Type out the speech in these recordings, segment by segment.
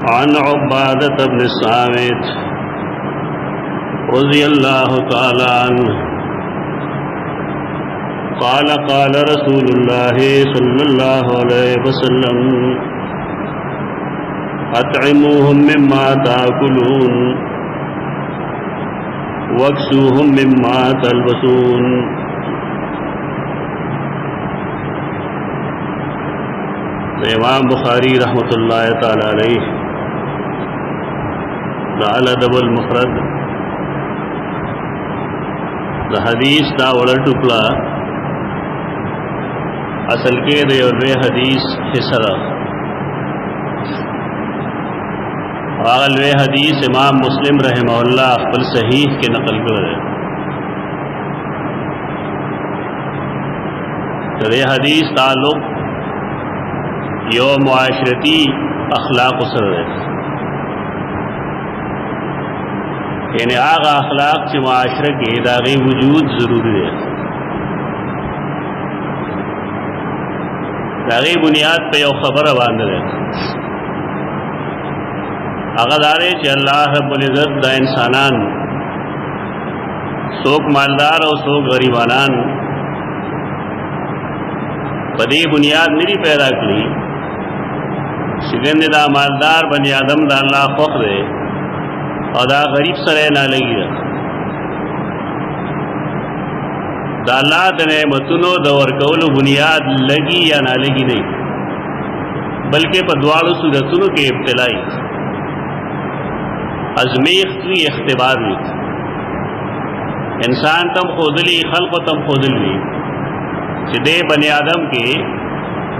عن عبادة بن الصامت رضي الله تعالى عنه قال قال رسول الله صلى الله عليه وسلم أطعموهم مما تأكلون واكسوهم مما تلبسون۔ امام بخاری رحمۃ اللہ تعالی علیہ الادب المفرد دا حدیث دا وڑا ٹکڑا اصل کے دے اور حدیث حصہ اغل حدیث امام مسلم رحمہ اللہ اقبل صحیح کے نقل کرے تو یہ حدیث تعلق یو معاشرتی اخلاق سر ہے، یعنی آغا اخلاق سے معاشرے کے داغی وجود ضروری ہے، داغی بنیاد پہ یو خبر باندھ ہے اغدارے چ اللہ رب العزت دا انسانان سوک مالدار اور سوک غریبانان بدی بنیاد میری پیدا کری شگند دا مالدار بنی آدم دا اللہ خوخ دے اور دا غریب سرے نہ لگی رکھ دا اللہ دا نعمتنو دا ورکولو بنیاد لگی یا نہ لگی نہیں، بلکہ پا دوارو صورتنو کے ابتلائی ازمیخت وی اختبار وی، انسان تم خودلی خلق تم خودلی چھ دے بنی آدم کے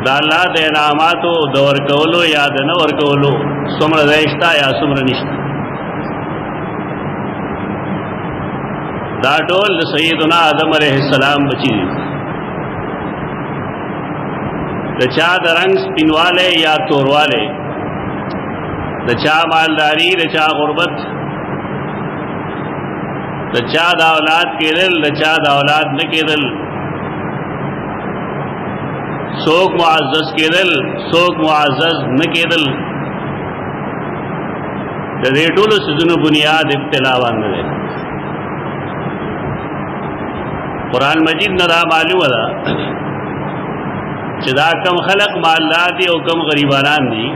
دا اللہ دے انعاماتو دا ورکولو یا دا نہ ورکولو سمر دیشتا یا سمر نشتا، دا ٹول دا سیدنا آدم علیہ السلام بچی دی، دا چا دا رنگ سپینوالے یا توروالے، دا چا مالداری دا چا غربت، دا چا دا اولاد کے دل دا چا دا اولاد نہ کے دل، سوک معزز کے دل سوک معزز نہ کے دل، دا دے ٹولو سزن بنیاد ابتلا باندھ دے۔ قرآن مجید نہ دا معلوم دا چدا کم خلق مالدار دی او کم غریبانان دی،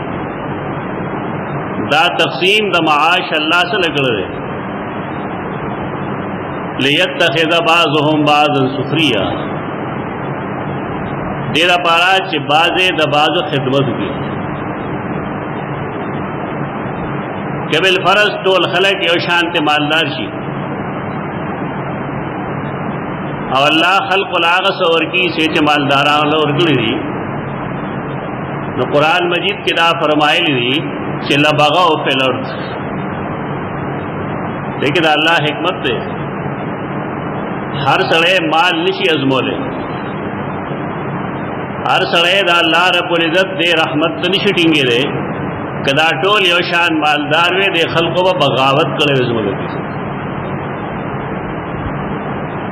دا تقسیم دا معاش اللہ سے لکڑ دے لیتخذ بعضهم بعضا سخریا، دیرہ پارا چھ بازے دا بازو خدمت کی قبل فرض ٹول خلق یو شانت مالدار شی او اللہ خلق العاغس ورکی سیچ مالداران اللہ ورکلی دی، نو قرآن مجید کی دا فرمائے لی چھ لبغاو فی الارض، لیکن اللہ حکمت دے ہر سڑے مال نشی ازمولے، ہر سڑے دا اللہ رب العزت دے رحمت نشی ٹنگے دے کدا ٹول یوشان مالدار وے دے خلقو با بغاوت کرے ازمولے دی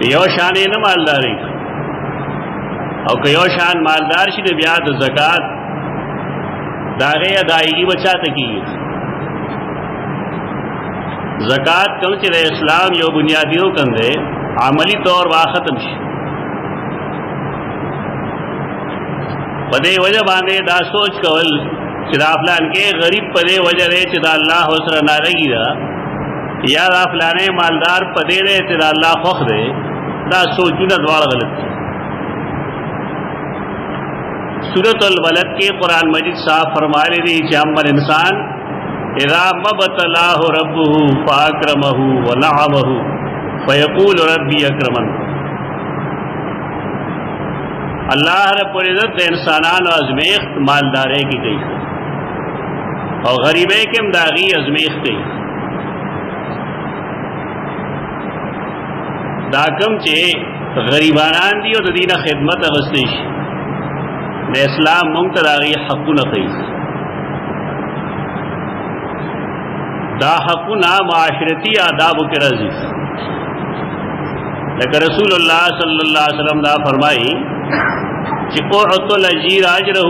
یوشانے نہ مالداری او کہ یوشان مالدار شی دے بیاد زکاة داغے ادائیگی بچا تکی زکاة کم چلے اسلام یو بنیادیوں کندے عملی طور واختم شی پدے وجہ باندے دا سوچ کول چدا فلان کے غریب پدے وجہ دے چدا اللہ حسر نارگی دا یا دا فلانے مالدار پدے دے چدا اللہ خوخ دے، دا سوچونا دوار غلط ہے۔ سورۃ الولد کے قرآن مجید صاحب فرمائے دی چامل انسان اذا مبتلاہ ربہ فاکرمہ ونعمہ فیقول ربی اکرمن، اللہ رب العزت انسانان و ازمیخت مالدارے کی گئی اور غریبے کے امداغی ازمیخت گئی، داکم چے غریبانان دی و دین خدمت اغسطیش دے اسلام ممتداغی حقو نقی، دا حقنا معاشرتی آداب کے رضی، لیکن رسول اللہ صلی اللہ علیہ وسلم دا فرمائی کہ اعطوا الاجیر اجرہ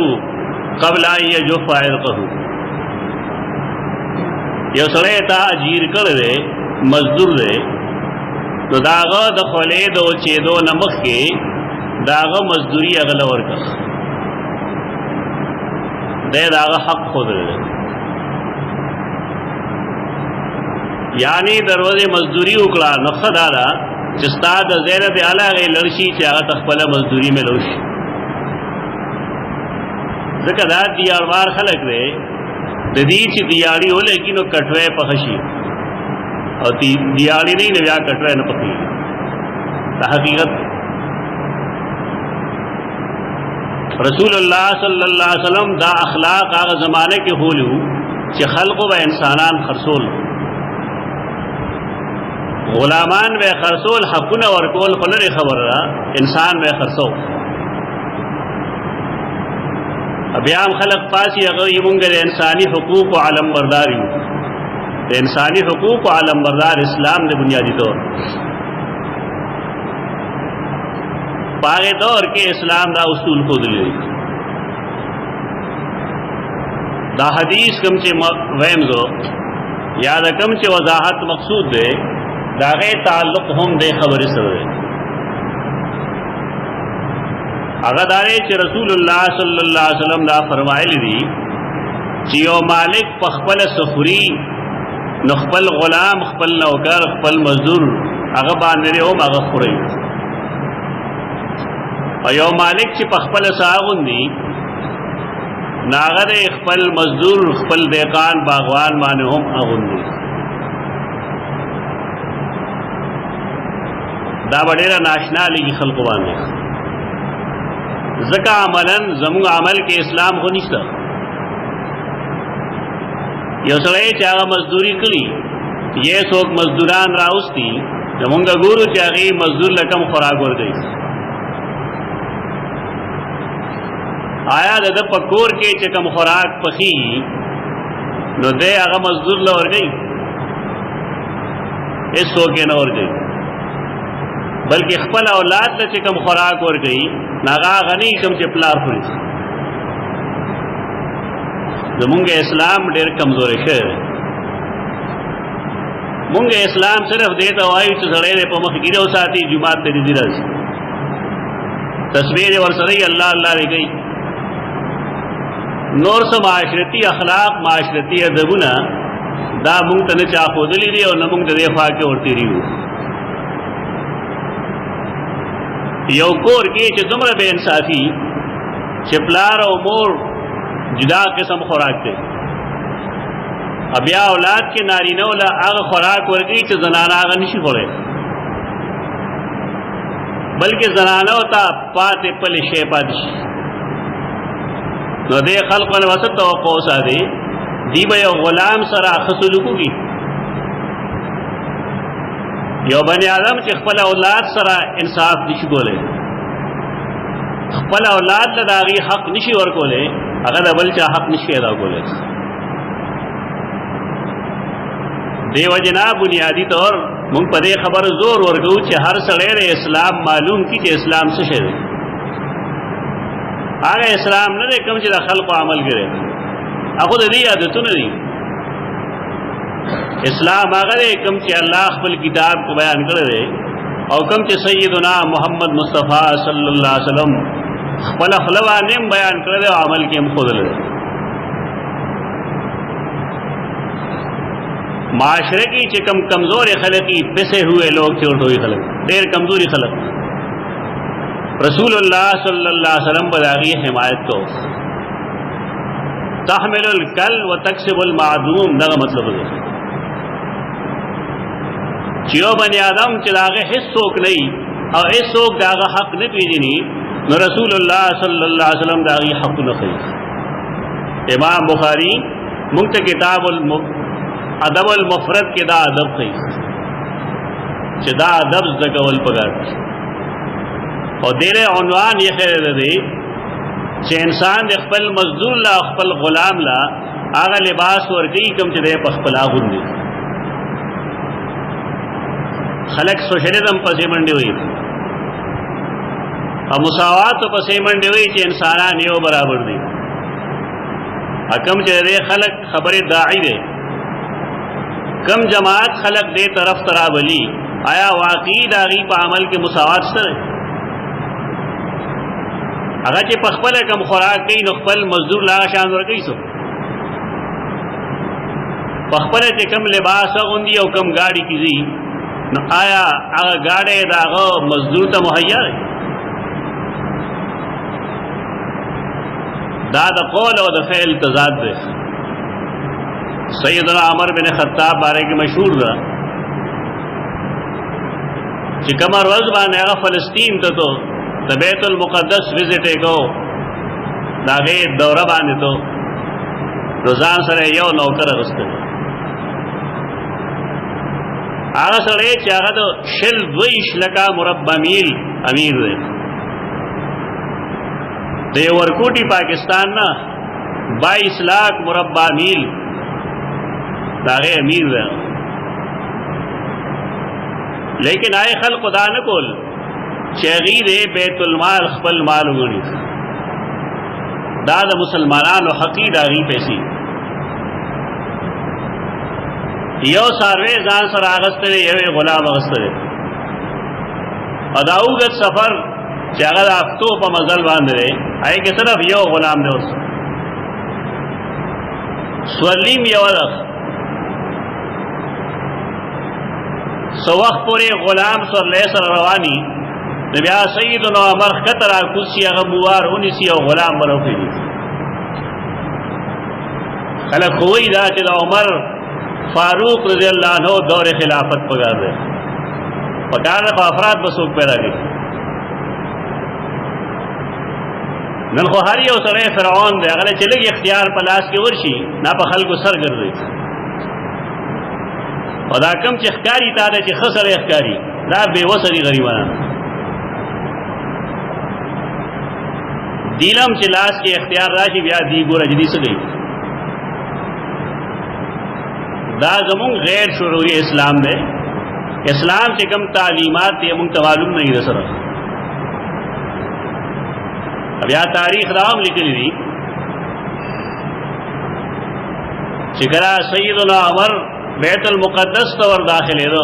قبل ان یجف عرقہ، यो सड़े ता अजीर कर दे मजदूर दे तो दाग दखले दो चेदो नमक के दाग मजदूरी अगल और का दे दाग हक खुद दे यानी दरवाजे मजदूरी उकड़ा नक्शा दादा जिस्ता ज़ैर दे आला गई लड़शी चाह तखपला मजदूरी में लड़शी जकदात दियारवार खलक दे ददी ची दियाड़ी हो लेकिन वो कटवे पखशी और दियाड़ी नहीं न व्या कटवे न पकी हकीकत रसूलुल्लाह सल्लल्लाहु अलैहि वसल्लम दा अखलाक आग ज़माने के होलू कि खल्क़ व इंसानान खरसोल गुलामान व खरसोल हकुन और कोल खुलर खबर इंसान व खरसो अभियाम खलक पासी अगर ये मुंगर इंसानी हुकूक व आलम बरदारी इंसानी हुकूक व आलम बरदार इस्लाम ने बुनियादी तौर पागे दौर के इस्लाम दा उसूल को दिली दा हदीस कम चे वहम जो याद कम चे वजाहत मकसूद दे दागे ताल्लुक हम दे खबर सर दे अगदारे च रसूलुल्लाह सल्लल्लाहु अलैहि वसल्लम दा फरमाइल दी चियो मालिक पखपल सखुरी नखपल गुलाम खपल नौकर खपल मजदूर अग बांधरे ओम अग खुरी और यो मालिक च पखपल सागुंदी नागर खपल मजदूर खपल देकान बागवान माने हम अगुंदी दा बडेरा नाशना ली खलकवान ज़का अमलन जमुंग अमल के इस्लाम को निश्ता यो सड़े चागा मजदूरी करी ये सोक मजदूरान राउस्ती जमुंगा गुरु चागी मजदूर लकम खुराक वर गई आया दद पकोर के चकम खुराक पखी नो दे आगा मजदूर लवर गई इस सोके न और गई बल्कि खपल औलाद ल चिकम खुराक और गई नागा गनी कम चिपलार हुई जो मुंगे इस्लाम डेर कमजोर शेर मुंगे इस्लाम सिर्फ देता वायु सड़े रे पमख गिरो साथी जुमात तेरी दिरज तस्वीर और सही अल्लाह अल्लाह रे गई नूर से माशरती अखलाक माशरती अदबुना दा मुंग तने चाखो दिली रे और नमुंग देफा के और तेरी हूँ यो कोर के जुमर बेइंसाफी चिपलार और मोर जुदा किस्म खुराक के अब या औलाद के नारी नौला आग खुराक वर्गी के जनाना आग निशी खोड़े बल्कि जनाना होता पाते पल शेपादिश न दे खल्क़न वसत तो कौसा दे दीब यो गुलाम सरा खसुलुकू की यो बनी आदम के खपल औलाद सरा इंसाफ निशी बोले खपल औलाद लदागी हक निशी और बोले अगर अबल चा हक निशी अदा बोले देवजना बुनियादी तौर मुंग पदे खबर जोर और गऊ चे हर सड़े इस्लाम मालूम की चे इस्लाम से शेर आगे इस्लाम न दे कम चे खल को अमल करे अखुद दी आदतु न दी इस्लाम अगर कम चे अल्लाह खपल किताब को बयान कर दे और कम चे सैयदना मोहम्मद मुस्तफ़ा सल्लल्लाहु अलैहि वसल्लम खपल खलवा नेम बयान कर दे अमल के हम खुद ले माशरे की चिकम कमजोर खलकी पिसे हुए लोग चोट हुई खलक देर कमजोरी खलक रसूलुल्लाह सल्लल्लाहु अलैहि वसल्म बदागी हिमायत को तहमिलुल कल व तक्सिबुल मादूम नगा मतलब है चियो बनी आदम चिदागे हिस्सोक नहीं और इस सोक दागा हक न पीजनी न रसूलुल्लाह सल्लल्लाहु अलैहि वसल्लम दागी हक न खई इमाम बुखारी मुक्त किताबुल अदबुल मुफरद के दा अदब खई चिदा अदब जगवल पगार और देरे उन्वान ये खैर दे चे इंसान अखपल मजदूर ला अखपल गुलाम ला आगा लिबास और गई कम चे दे पखपला गुंदी खलक सोशलिज्म पसे मंडी हुई और मुसावात तो पसे मंडी हुई चे इंसाना नियो बराबर दी अकम चे दे खलक खबर दाई दे कम जमात खलक दे तरफ तरावली आया वाकई दागी पा अमल के मुसावात सर अगर चे पखपल कम खुराक कई नखपल मजदूर ला शान वर कई सो पखपल चे कम लिबास उन्दी और कम गाड़ी की जी न आया अगर गाड़े दागो मजदूर तो मुहैया है दाद कौल और दफेल तजाद दे सैयदना उमर बिन खत्ताब बारे के मशहूर रहा कि कमर वज बाने फलस्तीन तो बैतुल मुक़द्दस विजिटे को दागे दौरा बाने तो रोजान सरे यो नौकर रस्ते आगा सड़े चागा तो शिल द्विश लका मुरब्बा मील अमीर दे तो ये वरकोटी पाकिस्तान ना 22 लाख मुरब्बा मील दागे अमीर दे लेकिन आए खल खुदा न कोल शहीद बैतुल माल खपल माल उगणी दाद मुसलमानान हकी दागी पैसी यो सारवे जान सर आगस्तरे ये गुलाम अगस्तरे अदाऊगत सफर चागद आफ्तो पर मजल बांध रहे आए के तरफ यो गुलाम ने उस स्वलीम यवरख सवख पूरे गुलाम सर ले सर रवानी नबिया सईदना उमर खतरा कुर्सी अगमुआर उनिसी और गुलाम बरोफी खलक हुई दा कि उमर फारूक रज़ी अल्लाह अन्हु दौर खिलाफत पगार दे पकार को अफराद बसूक पैदा की नन खुहारी और सरे फिरौन दे अगले चले गए इख्तियार पलास की वर्षी ना पखल को सर कर रही और दाकम चिखकारी तारे ची खसर इख्तियारी दा बेवसरी गरीबाना दीलम चिलास के इख्तियार राशि ब्याह दी गो रजदी से गई दाजमुंग गैर शुरूरी इस्लाम में इस्लाम से कम तालीमात ये मुंग तमालूम नहीं रसर अब यह तारीख राम लिख ली शिकरा सईदना उमर बैतुल मुक़द्दस तौर दाखिल दो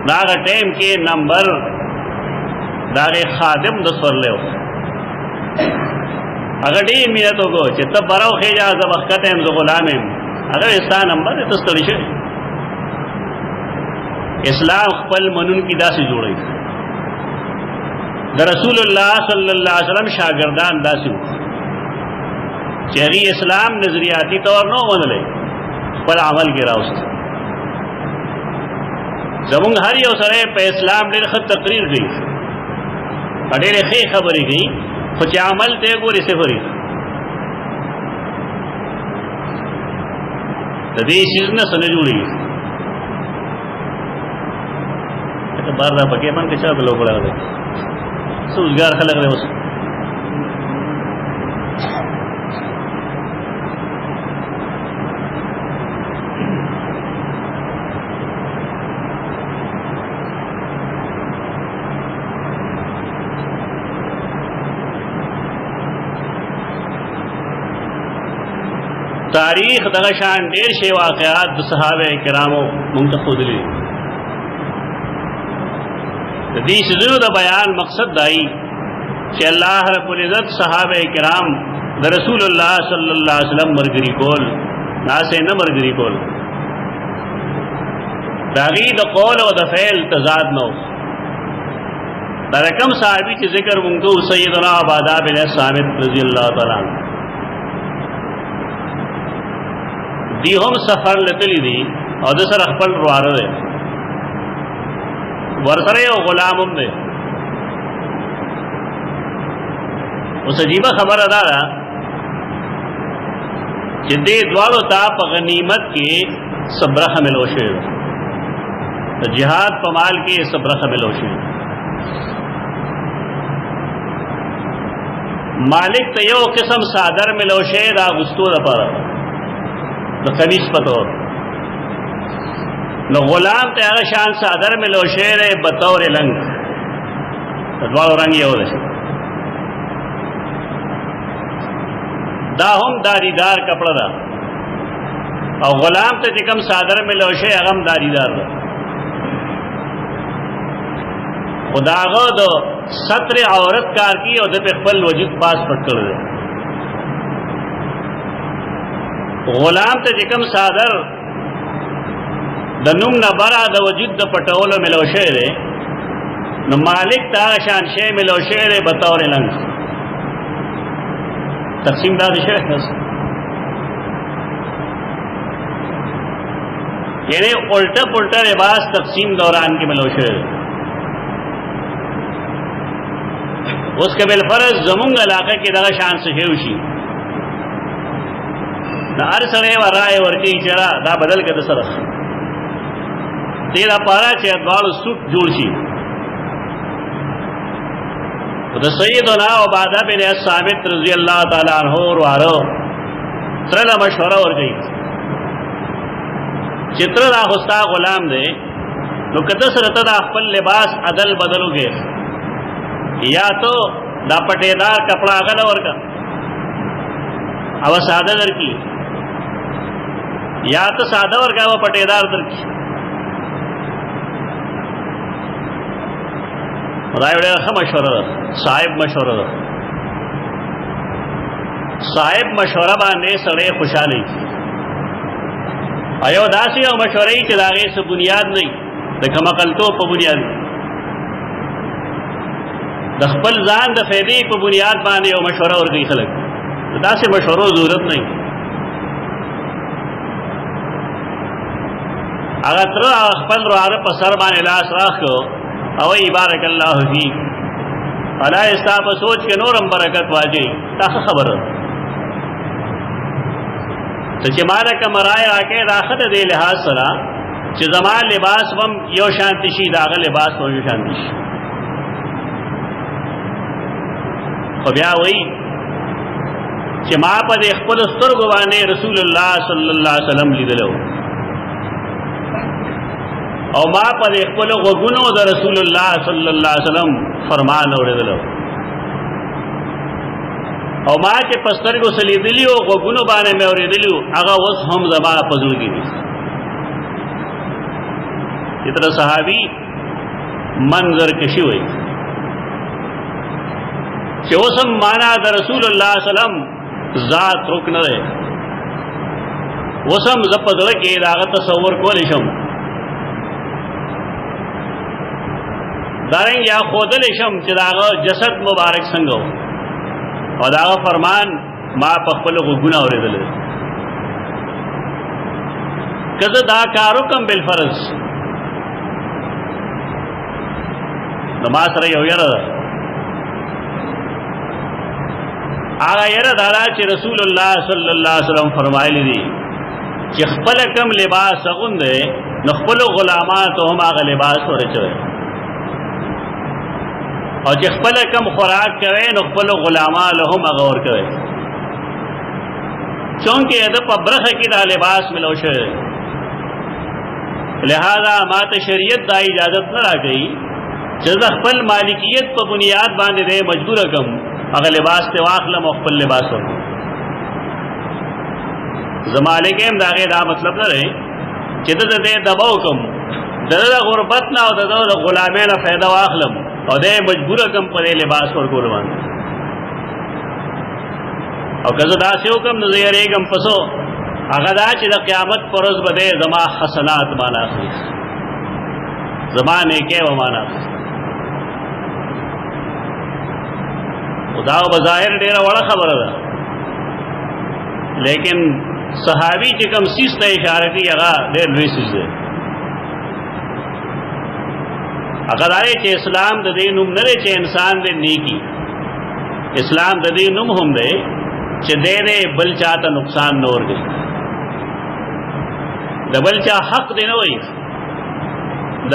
दाग टाइम के नंबर दागे खादिम दसवर ले अगर डी मिनतों को चित्त बराव खेजा जब अखत है जो गुलाम अगर इसका नंबर है तो स्तरिश इस्लाम खपल मनून की दासी जोड़े रसूलुल्लाह सल्लल्लाहु अलैहि वसल्लम शागिर्दान दासी चेरी इस्लाम नजरियाती तौर नो बदले पर अमल के रास्त जमुंग हर योसरे पे इस्लाम ने खत तकरीर गई अडेरे खे खबरी गई कुछ अमल थे गोरी से भरी देश न सने जुड़ी तो बार रहा पके मन के चाह लोग बड़ा दे रोजगार खलक रहे उस तारीख दगशान डेर शे वाक़यात सहाबे किरामो मुंतखुदली दी सिजु द बयान मकसद दाई कि अल्लाह रब्बुल इज़्ज़त सहाबे किराम द रसूलुल्लाह सल्लल्लाहु अलैहि वसल्लम मरगरी कोल नासे न मरगरी कोल दागी द कौल व द फ़ेल तजाद नो दरकम साहबी के जिक्र मुंगो सैयदना अबादा बिन सामित रज़ी अल्लाह तआला दी हम सफर लतली दी और दूसरा अखपल रुआरो है वरसरे और गुलाम दे उस अजीबा खबर अदा रहा जिद्दे द्वारो ताप गनीमत के सब्रख मिलोशे तो जिहाद पमाल के सब्रख मिलोशे मालिक तयो किस्म सादर मिलोशे रागुस्तो दपर न कनीस पतो न गुलाम त्याग शान सादर में लो शेर बतौर लंग द्वारो रंग ये हो दाहुम दारीदार कपड़ा दा और गुलाम ته چې کوم صادر ملو شي هغه داریدار ده خداغه د ستر عورت کار کی او د خپل وجود پاس پټ کړل غلام ته چې کوم صادر د نوم نه برا د وجود د پټولو ملو شي ده نو مالک تا شان شی ملو شي ده بطور لنګ تقسیم دا شي یعنی الٹا پلٹا لباس تقسیم دوران کے ملو شي اس کے بالفرض زمونږ علاقه کې دغه شان څه شي دا هر سره ورای ورکی چرا دا بدل کده سره تیرا پارا چې دوالو سوټ جوړ شي د سیدنا عبادہ بن ثابت رضی اللہ تعالی عنہ وارو سره مشوره ورکړي چتر دا خوستا غلام دی نو کده سره ته د خپل لباس عدل بدلوږي یا تو دا پټیدار کپڑا غل ورکا او ساده درکی یا تو ساده ورکا او پټیدار درکی خدای ډېر مشوره صاحب مشوره صاحب مشوره باندې سړی خوشاله ایو داسې او مشورې چې داغه څه بنیاد نه د کمقلتو په بنیاد د خپل ځان د فائدې په بنیاد باندې او مشوره ورکړي خلک داسې مشورو ضرورت نه اگر تر خپل رواره په سر باندې لاس راخو او بارک الله فیک الا استاپ سوچ کې نورم برکت واجی تاسو خبره چې مالا کمرای راکې راخته دی لحاظ سره چې زمان لباس هم یو شانتی شي داغه لباس هم یو شانتی شي خو بیا وایي چې ما په خپل سترګو باندې رسول الله صلی الله علیه وسلم لیدلو او ما په خپل غوږونو د رسول الله صلی الله علیه وسلم فرمان اوریدلو او ما چې پسترګو سلیدلی او غوږونو باندې مې اوریدلو هغه اوس هم زما په زړه کې دي اتر صحابي منظر کشي وایي چې اوسم معنا د رسول الله صلی الله علیه وسلم ذات رک نه ده اوسم ز په زړه کې دا تصور کول شم دارنګ یا خودل شم چې دا جسد مبارک څنګه او دا فرمان ما په خپل غوږونه اوریدل کزه دا کارو کم بالفرض نماز سره یو یره آغا یره دارا چې رسول الله صلی الله علیه وسلم فرمایلی دي چې خپل کم لباس غونډه نو خپل غلامات هم هغه لباس ورچوي او چې خپل کم خوراک کوي نو خپل غلامان له هم هغه ور کوي چونکه د په برخه کې دا لباس ملو شوی لہذا ماته شریعت دا اجازت نه راکړي چې خپل مالکیت په بنیاد باندې دې مجبور کم هغه لباس ته واخلم او خپل لباس ورکړم زمالکم داغه دا مطلب نه دی چې دې دباو کم دغه غربت نه او دغه غلامانه فائدہ واخلم او دې مجبور کم په لباس ورکول باندې او کله دا څه حکم نه یریګم پسو هغه دا چې د قیامت پر ورځ به زما حسنات معنا اخلي زمانه کې و معنا خدا بظاهر ډیره وړه خبره ده لیکن صحابي چې کوم سیس ته اشاره کوي هغه ډېر لوی سیس ده اگر آئے چې اسلام د دې نوم نه چې انسان دې نیکی اسلام د دې نوم هم دی چې دې بل چاته نقصان نه ورګي د بل چا حق دی نه وي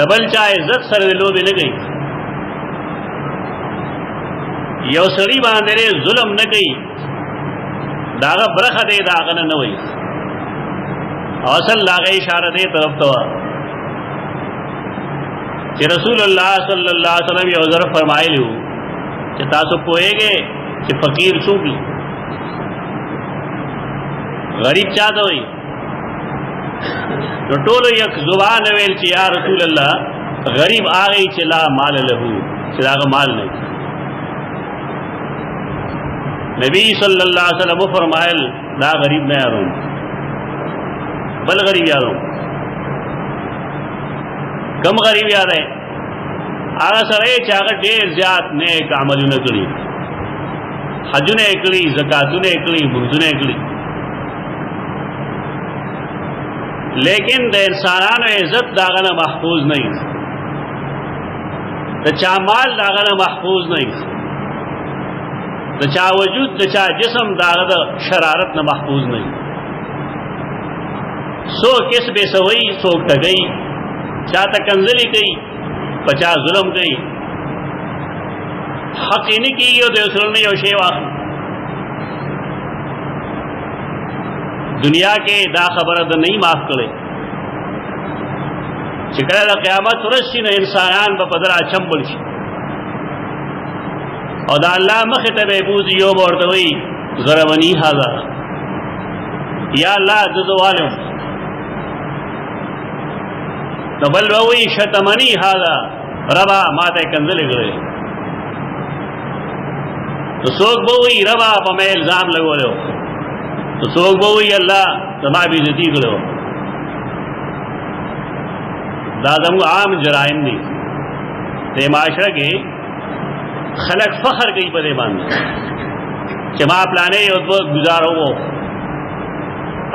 د بل چا عزت سره لوبي نه کوي یو سړي باندې ظلم نه کوي داغه برخه دی داغه نه وي اصل لاغه اشاره دې طرف ته کہ رسول اللہ صلی اللہ علیہ وسلم یہ حضرت فرمائے لیو کہ تاسو پوئے گے کہ فقیر سوک لی غریب چاہتا ہوئی नो टोलो यक जुबान वेल ची या रसूल अल्लाह गरीब आ गई चला माल लहू चला का माल नहीं। नबी सल्लल्लाहु अलैहि वसल्लम फरमायल दा गरीब मैं यारों बल गरीब यारों कम गरीब याद है आगा सरे चागा ढेर ज्यादा नेक अमल न करी हज ने करी ज़कात ने करी बुर्ज ने करी लेकिन द इंसानान इज्जत दागना महफूज नहीं द चामाल दागना महफूज नहीं द चा वजूद द चा जिसम दागद शरारत न महफूज नहीं सो किस बेसवई सो टगई चा तकंजली गई पचा जुलम गई हक ही नहीं की दूसरों ने शेवा दुनिया के दा खबर नहीं माफ करे चिकड़ा क़यामत रसी न इंसानान बपदरा चंबल और दा अल्लाह मखत महबूज यो बोर्दवई ज़रवनी हाजा या अल्लाह जुज़वालम तो बल वही शतमनी हाजा रबा माता कंजल गए तो सोख बहुई रबा पमे इल्जाम लगो लो तो सोख बहुई अल्लाह तमा भी जती करो दादम आम जराइम नहीं ते माशरा के खलक फखर गई पदे बांध चमा प्लाने गुजारो वो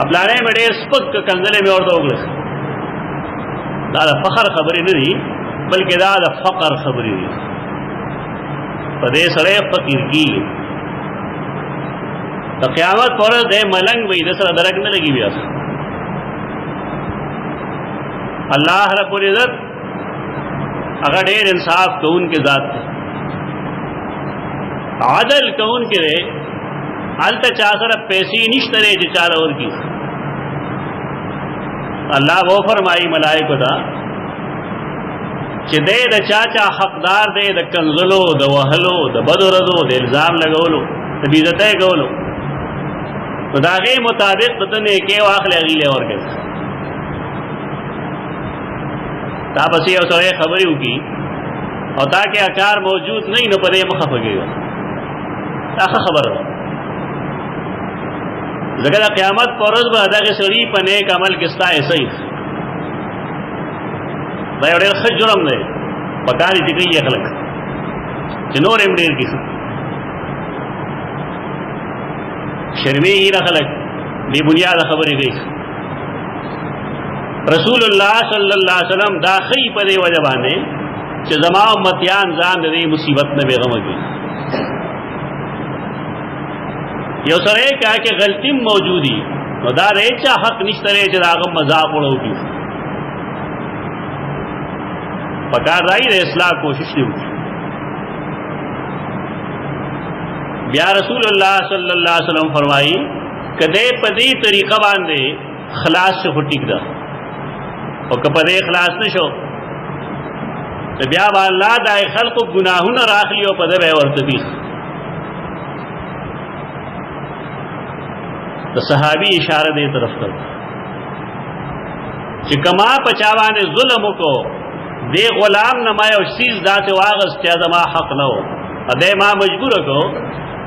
अपलाने में डेर स्पक कंजले में और दो दादा फखर खबरी नहीं बल्कि दादा फकर खबरी नहीं पदे सड़े फकीर की तो क़यामत पर दे मलंग वही दसरा दरक न लगी भी अल्लाह रब्बुल इज़्ज़त अगर ढेर इंसाफ कौन के ज़ात आदल कौन के रे अलत चासर पैसी निश्तरे चार और की अल्लाह वो फरमाई मलाइको था कि दे द चाचा हकदार दे द कंजलो द वहलो द बदरदो द इल्जाम लगोलो द बीजते गोलो तो दागे मुताबिक तने के वाखले अगीले और के तापसी और सरे खबरी की और ताकि आकार मौजूद नहीं न पदे मुखफगेगा ताखा खबर जगह क़यामत परस बदा के सड़ी पने का अमल किस्ता ऐसा ही भाई और खज जुर्म दे पता नहीं थी कहीं खलक जिनोर एमडीर की शर्मी ही न खलक बेबुनियाद खबर गई रसूलुल्लाह सल्लल्लाहु अलैहि वसल्लम दाखिल पदे वजबाने कि जमा उम्मतियान जान दे मुसीबत ने बेगम की यो सरे क्या कि गलती मौजूदी दारे चा हक निश्तरे चरागम मजाक उड़ोगी पकार रही रे इसलाह कोशिश नहीं होती ब्या रसूलुल्लाह सल्लल्लाहु अलैहि वसल्लम फरमाई कदे पदी तरीका बांधे खलास से फुटिक दा और कपदे खलास न शो तो ब्या बाल्ला दाए खल्क गुनाहु न राख लियो पदे वे वर्तबी तो सहाबी इशारा दे तरफ कर कि कमा पचावा ने जुल्म को दे गुलाम नमाय और सीज दाते वागस क्या जमा हक न हो अदे माँ मजबूर को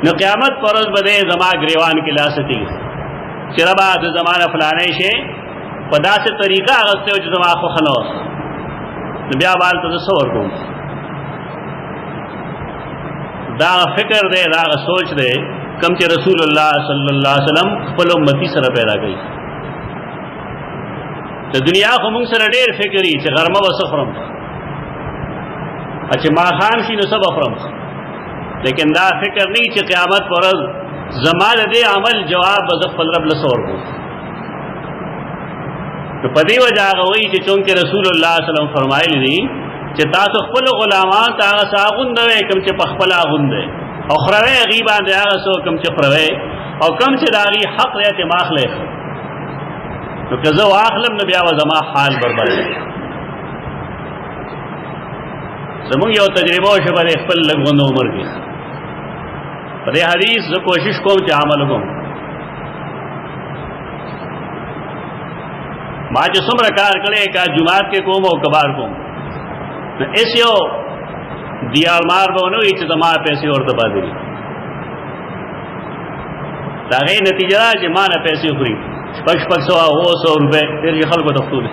न क़यामत परस बदे जमा ग्रेवान की लासती चिरबा जमाना फलाने से पदा से तरीका अगस्ते हो जमा को खनो ब्या बाल तो सवर को दाग फिक्र दे दाग सोच दे कम के रसूलुल्लाह सल्लल्लाहु अलैहि वसल्लम खपल उम्मती सर पैदा गई तो दुनिया को मुंग सर डेर फिक्री चे गरमा व सफरम अच्छे माखान की नसब अफरम लेकिन दा फिक्र नहीं चे क़यामत पर जमाल दे अमल जवाब बजफल रब लसौर को तो पदी वजह वही चे चूंकि रसूलुल्लाह सल्लल्लाहु अलैहि वसल्लम फरमाई ली चे तासो खपल गुलामान तागा सागुन दवे कम चे पखपला गुंदे और खरवे गीबा दे आगा सो कम चे खरवे और कम से दागी हक रहते माखले तो कज़ो आखलम न ब्या व जमा हाल बर्बाद समूह यो तजर्बो से बड़े फल लगवंद उम्र की बड़े हदीस जो कोशिश को चामल को ما چې څومره کار کړی کا جماعت کې کوم او کبار کوم نو ایس یو دیار مار به ونه وي چې زما پیسې ورته بادري دا غي نتیجه دا چې ما نه پیسې خوري شپږ سوه 900 روپۍ ډېر خلکو ته ټولې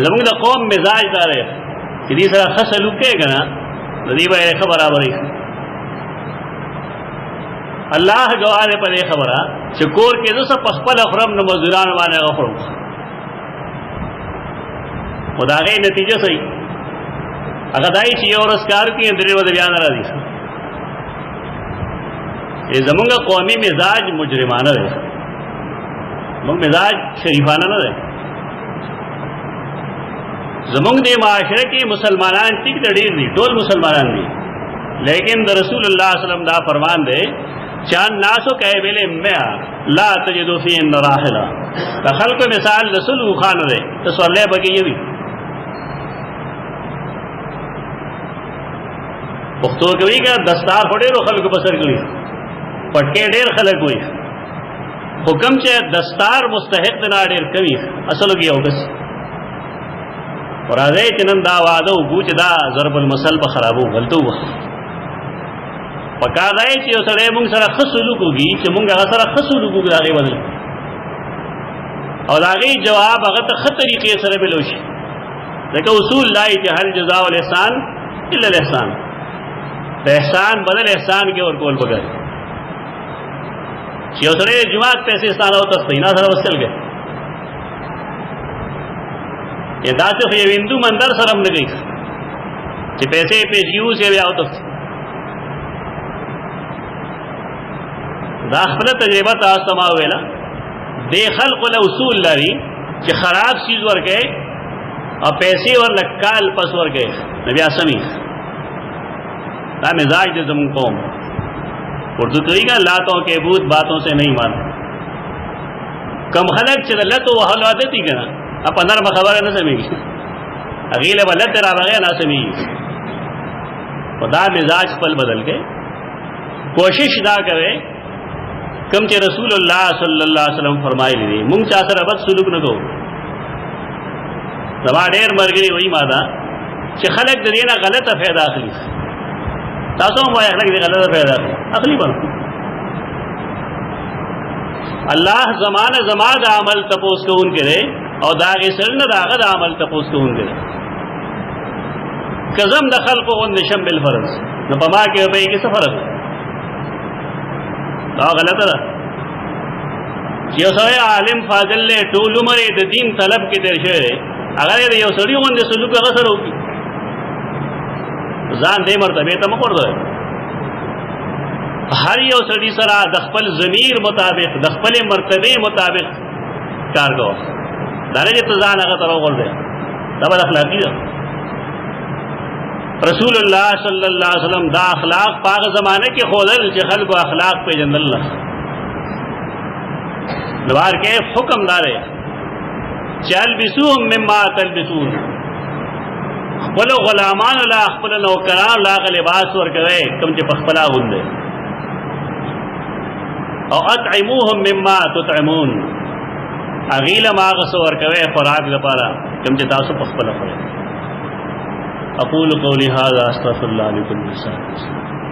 زموږ د قوم مزاج دا دی چې دې سره ښه سلوک کوې که نه نو دې به یې ښه برابري الله ګواه دی په دې خبره چې کور کې زه څه په خپله خورم نو مزدورانو باندې هغه خورم خو د هغې نتیجه صحیح هغه دا چې یو ورځ کار کوي درې ورځې بیا نه راځي زمونږ قومي مزاج مجرمانه دی زمونږ مزاج شریفانه نه دی زمونږ د معاشره کې مسلمانان ټیک د ډېر دي ټول مسلمانان دي لیکن د رسول الله صلی الله علیه وسلم دا فرمان دی چان ناسو کایبل میا لا تجدو فی الراحله د خلکو مثال رسول خان دی ته صلی بګي وي پښتو کې وی کا دستار هډېرو خلکو په سر کړی پټکې ډېر خلک وي حکم چې دستار مستحق نه ډېر کوي اصل کې یو بس ورازه چې نن دا واده وګو چې دا ضرب المثل به خرابو غلطو پکار دی چې یو سړی موږ سره ښه سلوک وکړي چې موږ هغه سره ښه سلوک وکړو د هغې بدل او د هغې جواب هغه ته ښه طریقې سره ملو شي ځکه اصول دا چې هل جزاء الاحسان الا الاحسان د احسان بدل احسان کې ورکول پکار چې یو سړی جومات پیسې ستانه وتښتوي نه سره وسل کې یا داسې خو یو هندو مندر سره هم نه کوي چې پیسې پیش یوسې بیا وتښتي دا خپله تجربه تاسو ته ما وویله دې خلقو له اصول لري چې خراب چیز ورکوي اور پیسې ورله کال پس ورکوي نو بیا سمي دا مزاج دې زموږ قوم اردو تو کا لاتوں کے بوت باتوں سے نہیں مانتے کم خلق چې د لتو وهلو عادت دي که نه په نرمه خبره نه سمېږي هغې له به لت راغی نه سمېږي خو دا مزاج خپل بدل کړئ کوشش دا کوئ کم چې رسول الله صلی الله علیه وسلم فرمایلی دي مونږ چا سره بد سلوک نه کوو زما ډېر ملګري وایي ما ته چې خلک د دې نه غلطه فایده اخلي تاسو هم وایي خلک دې غلطه فایده اخلي به الله زمانه زما د عمل تپوس کوونکی دی او د هغې سړي نه د هغه د عمل تپوس کوونکی دی که زه هم د خلقو غوندې شم بالفرض نو په ما کې به یې کې څه فرق دا غلطه ده چې یو سړی عالم فاضل دی ټول عمر یې د دین طلب کې تېر شوی دی هغه یې د یو سړي غوندې سلوک هغه سره وکړي ځان دې مرتبې ته مه غورځوئ هر یو سړي سره د خپل ضمیر مطابق د خپلې مرتبې مطابق کار کوه دا نه چې ته ځان هغه ته راوغورځوې دا بد اخلاقي ده رسول الله صلی الله علیه وسلم دا اخلاق په هغه زمانه کې ښودل چې خلکو اخلاق پېژندل نو بار کې حکم دا دی چې البسوهم مما تلبسون خپلو غلامانو له خپلو نوکرانو له هغه لباس ورکوئ کوم چې په خپله اغوندئ او اطعموهم مما تطعمون هغې له هم هغه څه ورکوئ خوراک لپاره کوم چې تاسو په خپله خورئ اقول قولي هذا استغفر الله لكم.